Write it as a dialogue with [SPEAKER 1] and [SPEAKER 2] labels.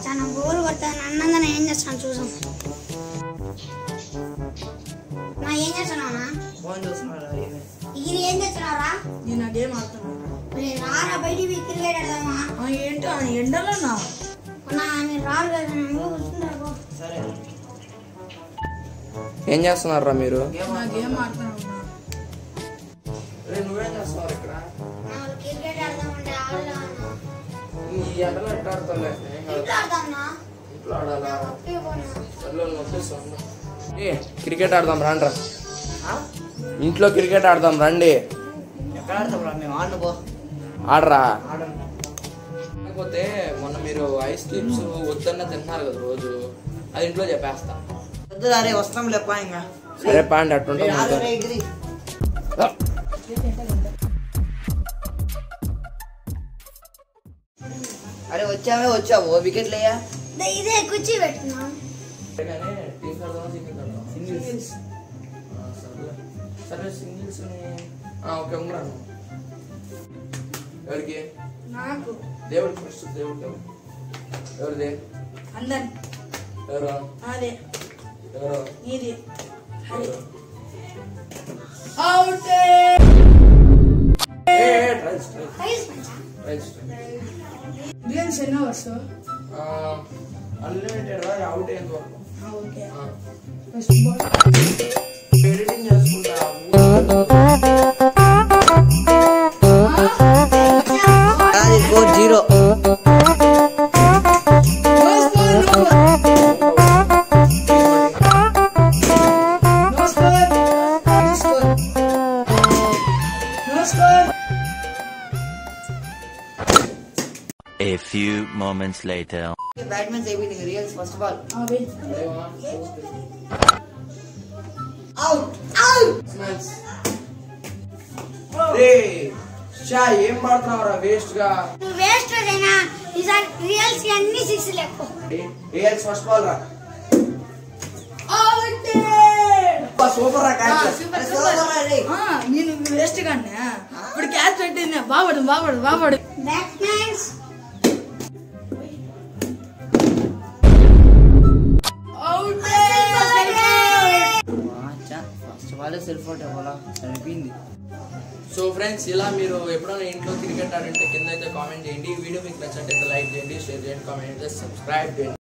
[SPEAKER 1] చాలా బోర్ కొడతాను అన్నంగా ఏం చేస్తాను చూసాం నా ఏం చేస్తున్నావునా
[SPEAKER 2] ఫోన్ చూస్తున్నారా
[SPEAKER 1] ఇది ఏం చేస్తున్నావురా
[SPEAKER 2] నేను ఆ గేమ్ ఆడుతున్నాను
[SPEAKER 1] రారా బయటికి క్రికెట్ ఆడదామా
[SPEAKER 2] ఏంటో ఎండలో
[SPEAKER 1] మీరు రారు కదా
[SPEAKER 2] సరే
[SPEAKER 3] ఏం చేస్తున్నారా మీరు?
[SPEAKER 2] గేమ్ ఆడుతున్నాను
[SPEAKER 3] నువ్వేం చేస్తున్నావు ఇక్కడ?
[SPEAKER 1] క్రికెట్ ఆడదామంటే
[SPEAKER 3] ఈ ఎండలో ఎట్లా ఆడతావులే? ఇంట్లో ఆడాలా? క్రికెట్ ఆడదాం రండ్రా. ఇంట్లో క్రికెట్ ఆడదాం రండి.
[SPEAKER 2] ఎక్కడ ఆడతాం రా మేము ఆడబో
[SPEAKER 3] ఆడరా?
[SPEAKER 2] ఆడను.
[SPEAKER 3] కాకపోతే మొన్న మీరు ఐస్ క్రీమ్స్ వద్దన్న తింటున్నారు కదా రోజు, అది ఇంట్లో చెప్పేస్తా.
[SPEAKER 2] వద్దు అరే వస్తాం లేపా ఇంకా.
[SPEAKER 3] సరే పాండి అట్టుంటా.
[SPEAKER 2] అరే వచ్చావు వికెట్ లేయా
[SPEAKER 1] ఇదే కుర్చీ పెట్టుకున్నా
[SPEAKER 2] సింగిల్స్.
[SPEAKER 3] సరే సింగిల్స్. ఓకే ఉమ్మరా. ఎవరికి?
[SPEAKER 2] నాకు
[SPEAKER 3] దేవుడికి ఫస్ట్. దేవుడు ఎవరిది?
[SPEAKER 2] అందరి
[SPEAKER 3] ఎవరు?
[SPEAKER 2] అదే
[SPEAKER 3] ఎవరు?
[SPEAKER 2] ఇది గేమ్స్ ఎన్నో వస్తు
[SPEAKER 3] అన్లిమిటెడ్ అవుట్ అయ్యేంత వరకు.
[SPEAKER 2] ఓకే
[SPEAKER 3] ఎడిటింగ్ చేసుకుంటా.
[SPEAKER 2] Score 0.
[SPEAKER 4] A few moments later.
[SPEAKER 2] Batman saving reals first ball.
[SPEAKER 3] ఏం పడుతున్నావురా వేస్ట్ గా?
[SPEAKER 1] నువ్వు వేస్ట్ అయినా ఈసారి రియల్స్ అన్ని 6 లెక్క.
[SPEAKER 3] రియల్స్ ఫస్ట్ బాల్ రా. సూపర్ రా క్యాచ్.
[SPEAKER 2] నేను వేస్ట్ గానే ఇప్పుడు క్యాచ్ పెట్టింది. బాబడు
[SPEAKER 1] batsmens
[SPEAKER 2] first ball self out అవ్వాలా సరిపోయింది.
[SPEAKER 3] సో ఫ్రెండ్స్, ఇలా మీరు ఎప్పుడైనా ఇంట్లో క్రికెట్ ఆడంటే కింద అయితే కామెంట్ చేయండి. ఈ వీడియో మీకు నచ్చినట్లయితే లైక్ చేయండి, షేర్ చేయండి, కామెంట్ చేయండి, సబ్స్క్రైబ్ చేయండి.